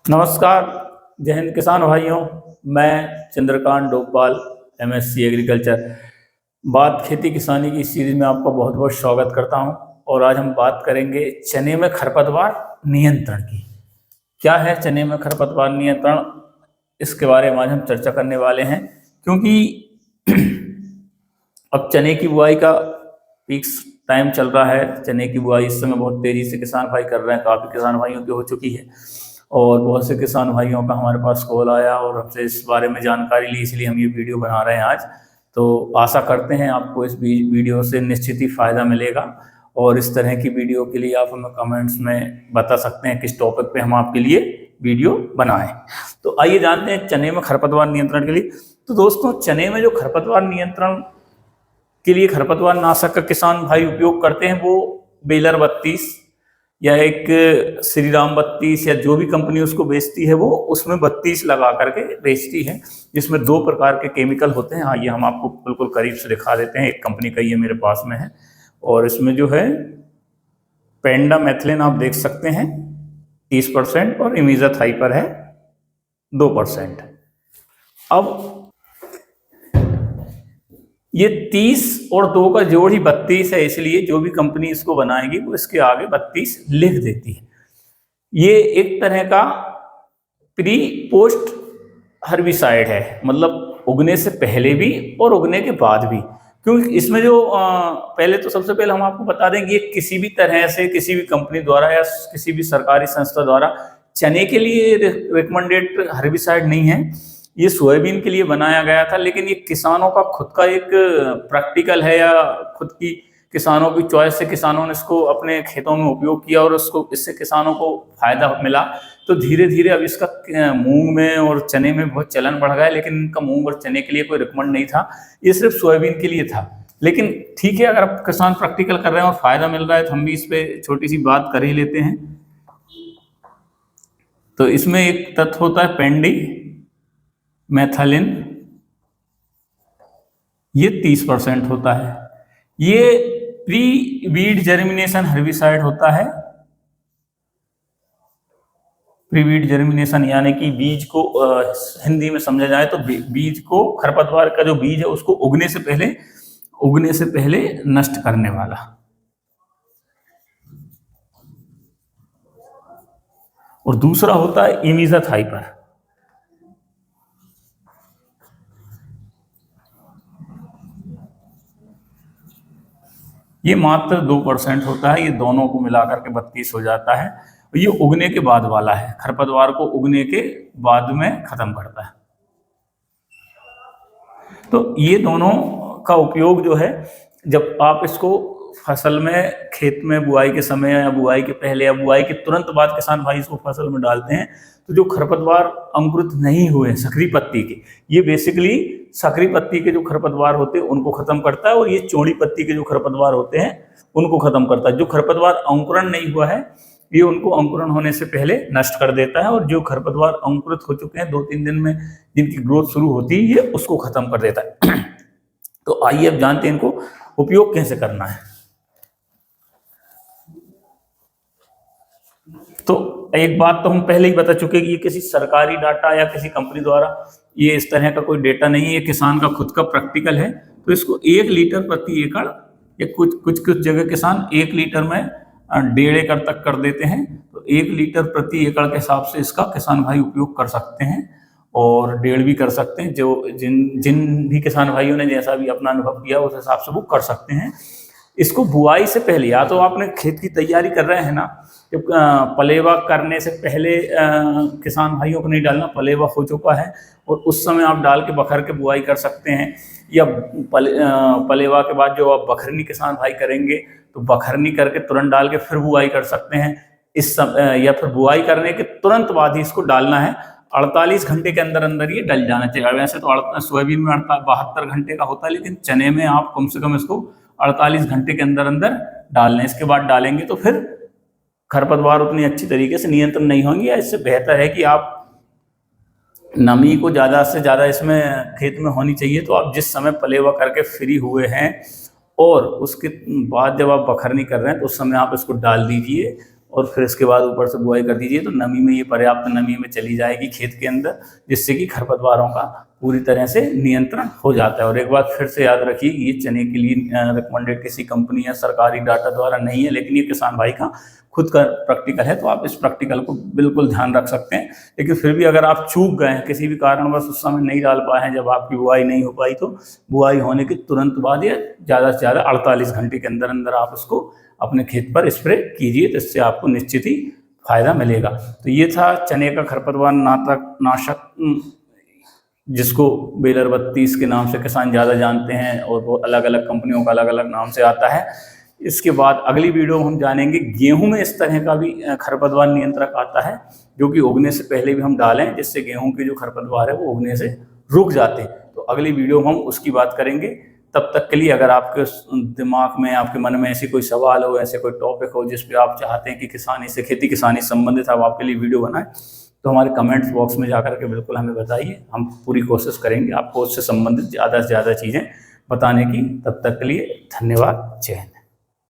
नमस्कार। जय हिंद किसान भाइयों। मैं चंद्रकांत डोपपाल, एमएससी एग्रीकल्चर। बात खेती किसानी की इस सीरीज में आपका बहुत बहुत स्वागत करता हूं। और आज हम बात करेंगे चने में खरपतवार नियंत्रण की। क्या है चने में खरपतवार नियंत्रण, इसके बारे में आज हम चर्चा करने वाले हैं। क्योंकि अब चने की बुआई का पीक टाइम चल रहा है। चने की बुआई इस समय बहुत तेजी से किसान भाई कर रहे हैं। काफ़ी किसान भाइयों की हो चुकी है और बहुत से किसान भाइयों का हमारे पास कॉल आया और हमसे इस बारे में जानकारी ली, इसलिए हम ये वीडियो बना रहे हैं आज। तो आशा करते हैं आपको इस वीडियो से निश्चित ही फ़ायदा मिलेगा। और इस तरह की वीडियो के लिए आप हमें कमेंट्स में बता सकते हैं किस टॉपिक पे हम आपके लिए वीडियो बनाएं। तो आइए जानते हैं चने में खरपतवार नियंत्रण के लिए। तो दोस्तों, चने में जो खरपतवार नियंत्रण के लिए खरपतवार नाशक का किसान भाई उपयोग करते हैं वो बेलर 32 या एक श्री राम 32 या जो भी कंपनी उसको बेचती है वो उसमें 32 लगा करके बेचती है, जिसमें 2 प्रकार के केमिकल होते हैं। आइए हम आपको बिल्कुल करीब से दिखा देते हैं। एक कंपनी का ये मेरे पास में है और इसमें जो है पेंडामेथिलिन आप देख सकते हैं 30% और इमिज़ाथाइपर है 2%। अब ये 30 और 2 का जोड़ ही 32 है, इसलिए जो भी कंपनी इसको बनाएगी वो इसके आगे 32 लिख देती है। ये एक तरह का प्री पोस्ट हर्बिसाइड है, मतलब उगने से पहले भी और उगने के बाद भी। क्योंकि इसमें जो पहले तो सबसे पहले हम आपको बता दें कि ये किसी भी तरह से किसी भी कंपनी द्वारा या किसी भी सरकारी संस्था द्वारा चने के लिए रिकमेंडेड हर्बिसाइड नहीं है। ये सोयाबीन के लिए बनाया गया था, लेकिन ये किसानों का खुद का एक प्रैक्टिकल है या खुद की किसानों की चॉइस से किसानों ने इसको अपने खेतों में उपयोग किया और उसको इससे किसानों को फायदा मिला। तो धीरे धीरे अब इसका मूंग में और चने में बहुत चलन बढ़ गया है, लेकिन इनका मूंग और चने के लिए कोई रिकमेंड नहीं था, ये सिर्फ सोयाबीन के लिए था। लेकिन ठीक है, अगर आप किसान प्रैक्टिकल कर रहे हैं और फायदा मिल रहा है तो हम भी इस पर छोटी सी बात कर ही लेते हैं। तो इसमें एक तत्व होता है पेंडी मेथिलिन, ये 30% होता है। ये प्री वीड जर्मिनेशन हर्बिसाइड होता है। प्री वीड जर्मिनेशन यानी कि बीज को हिंदी में समझा जाए तो बीज को, खरपतवार का जो बीज है उसको उगने से पहले नष्ट करने वाला। और दूसरा होता है इमिज़ाथाइपर। ये मात्र 2% होता है। ये दोनों को मिलाकर के 32 हो जाता है। ये उगने के बाद वाला है, खरपतवार को उगने के बाद में खत्म करता है। तो ये दोनों का उपयोग जो है, जब आप इसको फसल में, खेत में बुआई के समय या बुआई के पहले या बुआई के तुरंत बाद किसान भाई इसको फसल में डालते हैं, तो जो खरपतवार अंकुरित नहीं हुए सक्रिय पत्ती के, ये बेसिकली सक्रिय पत्ती के जो खरपतवार होते हैं उनको खत्म करता है और ये चौड़ी पत्ती के जो खरपतवार होते हैं उनको खत्म करता है। जो खरपतवार अंकुरण नहीं हुआ है ये उनको अंकुरण होने से पहले नष्ट कर देता है, और जो खरपतवार अंकुरित हो चुके हैं 2-3 दिन में जिनकी ग्रोथ शुरू होती है ये उसको खत्म कर देता है। तो आइए अब जानते हैं इनको उपयोग कैसे करना है। तो एक बात तो हम पहले ही बता चुके कि ये किसी सरकारी डाटा या किसी कंपनी द्वारा ये इस तरह का कोई डेटा नहीं है, ये किसान का खुद का प्रैक्टिकल है। तो इसको 1 लीटर प्रति एकड़ या कुछ जगह किसान 1 लीटर में 1.5 एकड़ तक कर देते हैं। तो 1 लीटर प्रति एकड़ के हिसाब से इसका किसान भाई उपयोग कर सकते हैं और 1.5 भी कर सकते हैं। जो जिन भी किसान भाइयों ने जैसा भी अपना अनुभव किया उस हिसाब से वो कर सकते हैं। इसको बुआई से पहले, या तो आपने खेत की तैयारी कर रहे हैं ना, जब पलेवा करने से पहले किसान भाइयों को नहीं डालना, पलेवा हो चुका है और उस समय आप डाल के बखर के बुआई कर सकते हैं। या पलेवा के बाद जो आप बखरनी किसान भाई करेंगे तो बखरनी करके तुरंत डाल के फिर बुआई कर सकते हैं इस समय, या फिर बुआई करने के तुरंत बाद ही इसको डालना है। 48 घंटे के अंदर अंदर ये डल जाना चाहिए। वैसे तो सोयाबीन में 72 घंटे का होता है, लेकिन चने में आप कम से कम इसको 48 घंटे के अंदर अंदर डाल लें। इसके बाद डालेंगे तो फिर खरपतवार उतनी अच्छी तरीके से नियंत्रण नहीं होंगी। या इससे बेहतर है कि आप नमी को ज़्यादा से ज़्यादा इसमें खेत में होनी चाहिए। तो आप जिस समय पलेवा करके फ्री हुए हैं और उसके बाद जब आप बखरनी कर रहे हैं तो उस समय आप इसको डाल दीजिए और फिर इसके बाद ऊपर से बुआई कर दीजिए, तो नमी में ये पर्याप्त नमी में चली जाएगी खेत के अंदर, जिससे कि खरपतवारों का पूरी तरह से नियंत्रण हो जाता है। और एक बात फिर से याद रखिए, ये चने के लिए रिकमेंडेड किसी कंपनी या सरकारी डाटा द्वारा नहीं है, लेकिन ये किसान भाई का खुद का प्रैक्टिकल है, तो आप इस प्रैक्टिकल को बिल्कुल ध्यान रख सकते हैं। लेकिन फिर भी अगर आप चूक गए हैं किसी भी कारणवश, उस समय नहीं डाल पाए हैं जब आपकी बुआई नहीं हो पाई, तो बुआई होने के तुरंत बाद या ज़्यादा से ज़्यादा 48 घंटे के अंदर अंदर आप उसको अपने खेत पर स्प्रे कीजिए, तो इससे आपको निश्चित ही फायदा मिलेगा। तो ये था चने का खरपतवार नाशक, जिसको बेलर 32 के नाम से किसान ज़्यादा जानते हैं, और वो अलग अलग कंपनियों का अलग अलग नाम से आता है। इसके बाद अगली वीडियो में हम जानेंगे गेहूं में इस तरह का भी खरपतवार नियंत्रक आता है, जो कि उगने से पहले भी हम डालें, जिससे गेहूं के जो खरपतवार है वो उगने से रुक जाते हैं। तो अगली वीडियो में हम उसकी बात करेंगे। तब तक के लिए अगर आपके दिमाग में, आपके मन में ऐसी कोई सवाल हो, ऐसे कोई टॉपिक हो जिस पे आप चाहते हैं कि किसानी से, खेती किसानी संबंधित हम आपके लिए वीडियो बनाएं, तो हमारे कमेंट्स बॉक्स में जाकर के बिल्कुल हमें बताइए। हम पूरी कोशिश करेंगे आपको उससे संबंधित ज़्यादा से ज़्यादा चीज़ें बताने की। तब तक के लिए धन्यवाद। जय हिंद।